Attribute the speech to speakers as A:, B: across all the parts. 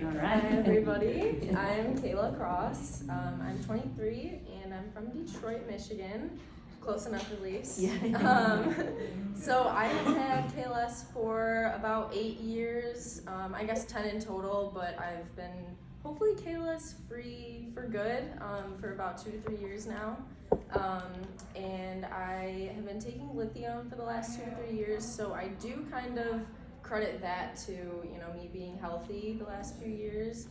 A: All right.
B: Hi everybody, I'm Kayla Cross. I'm 23 and I'm from Detroit, Michigan. Close enough at least.
A: Yeah.
B: So I have had KLS for about 8 years, I guess 10 in total, but I've been hopefully KLS free for good for about 2 to 3 years now. And I have been taking lithium for the last 2 to 3 years, so I do kind of credit that to, me being healthy the last few years.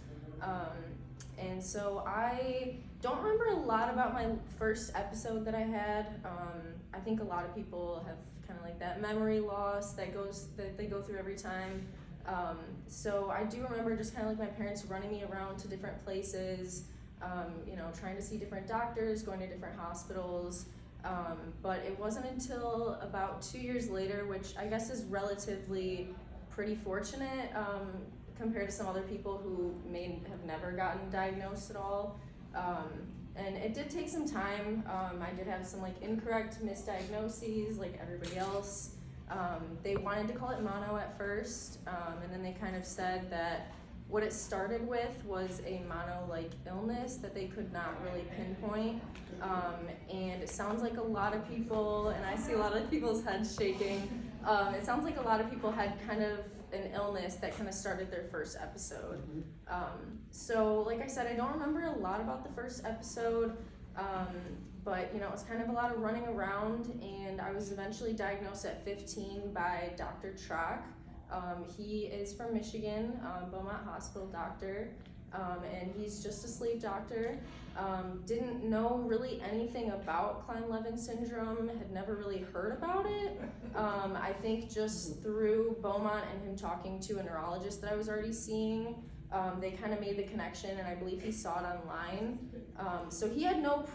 B: And so I don't remember a lot about my first episode that I had. I think a lot of people have kind of like that memory loss that they go through every time. So I do remember just kind of like my parents running me around to different places, trying to see different doctors, going to different hospitals. But it wasn't until about 2 years later, which I guess is relatively pretty fortunate compared to some other people who may have never gotten diagnosed at all. And it did take some time. I did have some incorrect misdiagnoses like everybody else. They wanted to call it mono at first, and then they kind of said that what it started with was a mono-like illness that they could not really pinpoint. And it sounds like a lot of people, and I see a lot of people's heads shaking, it sounds like a lot of people had kind of an illness that kind of started their first episode. So like I said, I don't remember a lot about the first episode, but it was kind of a lot of running around, and I was eventually diagnosed at 15 by Dr. Trock. He is from Michigan, Beaumont Hospital doctor, and he's just a sleep doctor. Didn't know really anything about Klein-Levin syndrome, had never really heard about it. I think just through Beaumont and him talking to a neurologist that I was already seeing, they kind of made the connection, and I believe he saw it online. So he had no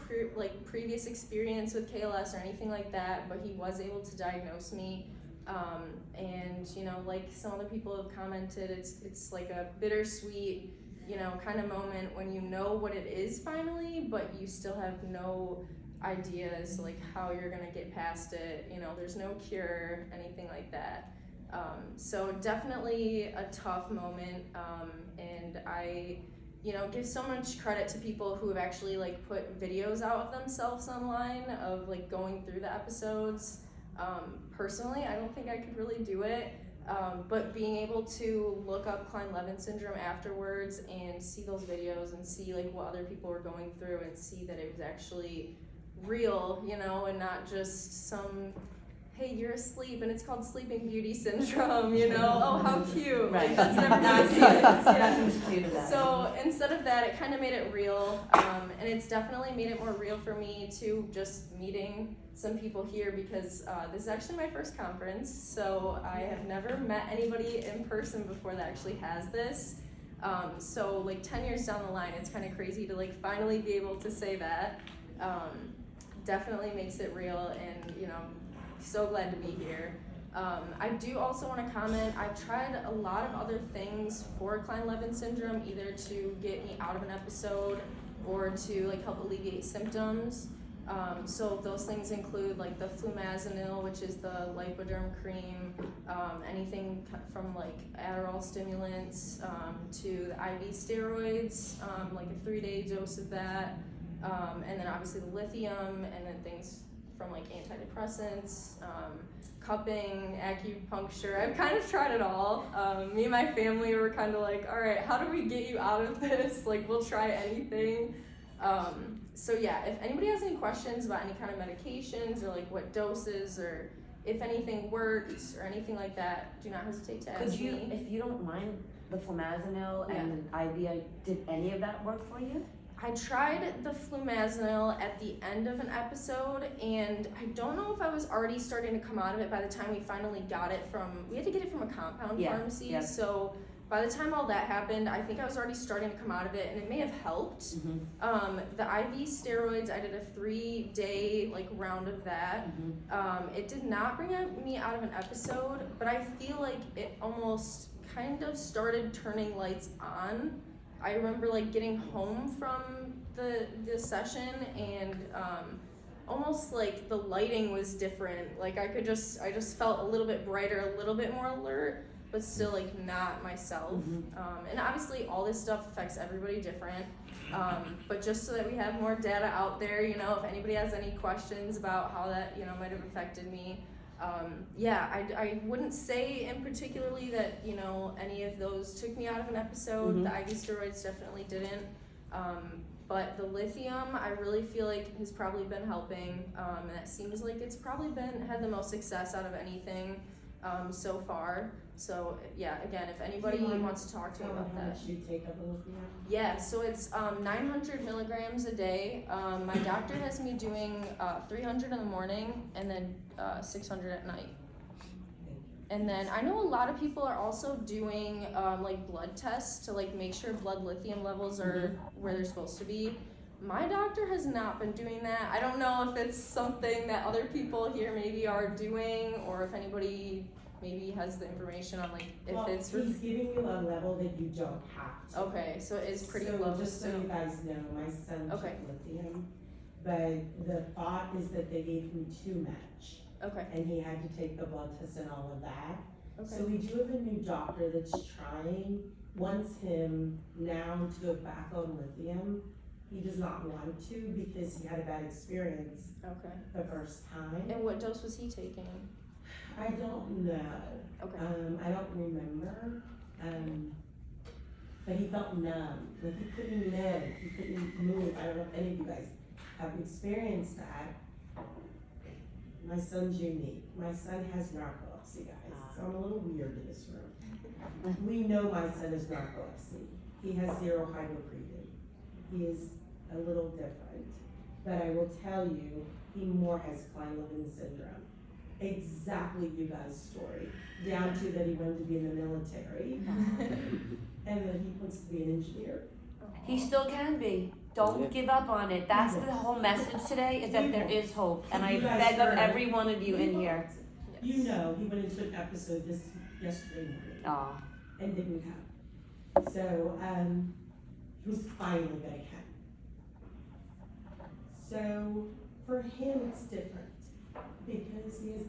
B: previous experience with KLS or anything like that, but he was able to diagnose me. And like some other people have commented, it's like a bittersweet, kind of moment when you know what it is finally, but you still have no idea as to how you're gonna get past it. There's no cure, anything like that. So definitely a tough moment, and I give so much credit to people who have actually put videos out of themselves online of going through the episodes. Personally, I don't think I could really do it, but being able to look up Klein-Levin syndrome afterwards and see those videos and see what other people were going through and see that it was actually real, and not just some, hey, you're asleep and it's called Sleeping Beauty syndrome, oh, how cute.
A: Right.
B: That's never gonna see it.
A: Yeah.
B: So instead of that, it kind of made it real, and it's definitely made it more real for me too, just meeting some people here, because this is actually my first conference, so I have never met anybody in person before that actually has this. So 10 years down the line, it's kind of crazy to finally be able to say that. Definitely makes it real, and so glad to be here. I do also want to comment, I've tried a lot of other things for Klein-Levin syndrome, either to get me out of an episode or to help alleviate symptoms. So those things include the flumazenil, which is the lipoderm cream, anything from Adderall stimulants, to the IV steroids, a 3-day dose of that, and then obviously the lithium, and then things from antidepressants, cupping, acupuncture. I've kind of tried it all. Me and my family were kind of all right, how do we get you out of this? We'll try anything. So yeah, if anybody has any questions about any kind of medications or what doses or if anything works or anything like that, do not hesitate to ask me.
A: If you don't mind, the flumazenil and IV, did any of that work for you?
B: I tried the flumazenil at the end of an episode, and I don't know if I was already starting to come out of it by the time we finally got it we had to get it from a compound pharmacy, so by the time all that happened, I think I was already starting to come out of it, and it may have helped.
A: Mm-hmm.
B: The IV steroids, I did a 3-day round of that.
A: Mm-hmm.
B: It did not bring me out of an episode, but I feel it almost kind of started turning lights on. I remember getting home from the session, and almost the lighting was different. I just felt a little bit brighter, a little bit more alert. but still like not myself. And obviously all this stuff affects everybody different. But just so that we have more data out there, you know, if anybody has any questions about how that, you know, might have affected me, I wouldn't say in particularly that, you know, any of those took me out of an episode. The IV steroids definitely didn't. But the lithium, I really feel like has probably been helping, and it seems like it's probably had the most success out of anything so far. So yeah, again, if anybody wants to talk to me about that.
C: How much you take of lithium?
B: Yeah, so it's 900 milligrams a day. My doctor has me doing 300 in the morning and then 600 at night. And then I know a lot of people are also doing like blood tests to like make sure blood lithium levels are where they're supposed to be. My doctor has not been doing that. I don't know if it's something that other people here maybe are doing, or if anybody maybe has the information on like if it's.
C: He's giving you a level that you don't have to.
B: Okay, so it is pretty
C: so
B: low.
C: Just so you guys know, my son took lithium, but the thought is that they gave him too much.
B: Okay.
C: And he had to take the blood test and all of that.
B: Okay.
C: So we do have a new doctor that's wants him now to go back on lithium. He does not want to because he had a bad experience the first time.
B: And what dose was he taking?
C: I don't know.
B: Okay.
C: I don't remember. But he felt numb. Like he couldn't live. He couldn't move. I don't know if any of you guys have experienced that. My son's unique. My son has narcolepsy, guys. So I'm a little weird in this room. We know my son has narcolepsy. He has 0 hydrocretin. He is a little different. But I will tell you, he more has Klein-Levin syndrome. Exactly you guys' story. Down to that he wanted to be in the military. And that he wants to be an engineer.
A: He still can be. Don't give up on it. That's the whole message today, is that there is hope. And I beg of every one of you in here.
C: You know, he went into an episode yesterday morning.
A: Aw.
C: And didn't come. So, he was finally gonna come. So, for him, it's different because he has